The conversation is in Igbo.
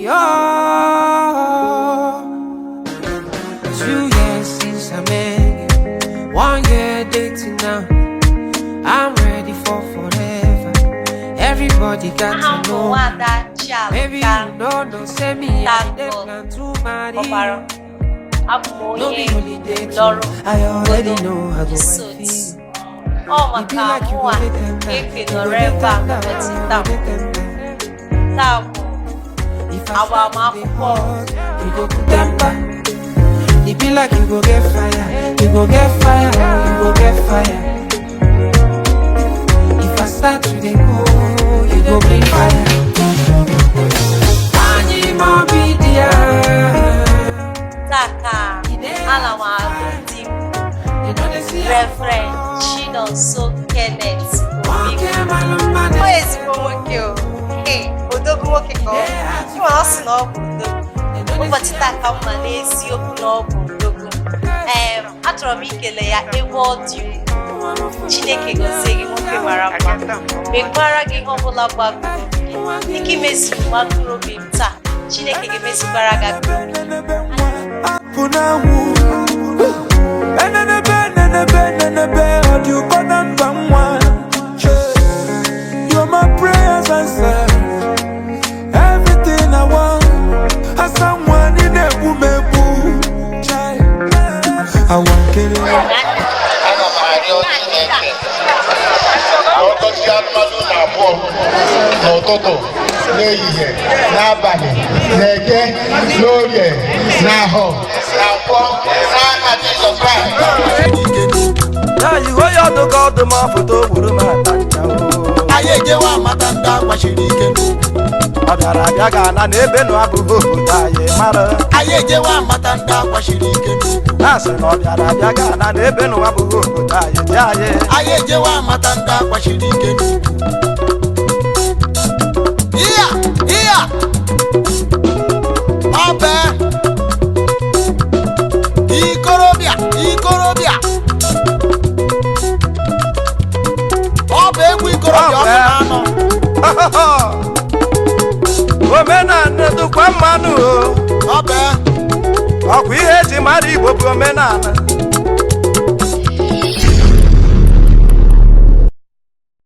2 years since I met you, 1 year dating now. I'm ready for forever. Everybody got to know. Maybe you know, don't say me. I plan to marry. No be holiday. I already know how to feel. Oh my God! If you don't remember, our mouth you go put them back. It be like you go get fire, you go get fire, you go get fire. If I start to dey go, you go bring fire. Anima be there. Taka, Alama, Reverend Nomso Kenneth. Why is it Hey, Odogu Mokiko. You are also not good. But it's like I'm Malaysia, you know, Odogu. After a week, I award you. Chineke go say you won't be marama. Big baragi homola babu. Niki mesi makuro bimta. Chineke ge mesi baraga. You're my prayers answered. Everything I want, as someone in a woman. I want to kill you. Now you go out to God the man for to I get one matanda, what she can do. Abaraga and Ebeno Abu Mara. I get one matanda, what she can do. That's an Abaraga and Ebeno Abu I get one matanda, what she can do. Here, Abe Ikorobia. Omenana to Kwamanu. Aku ihe ji mara Igbo bụ omenala.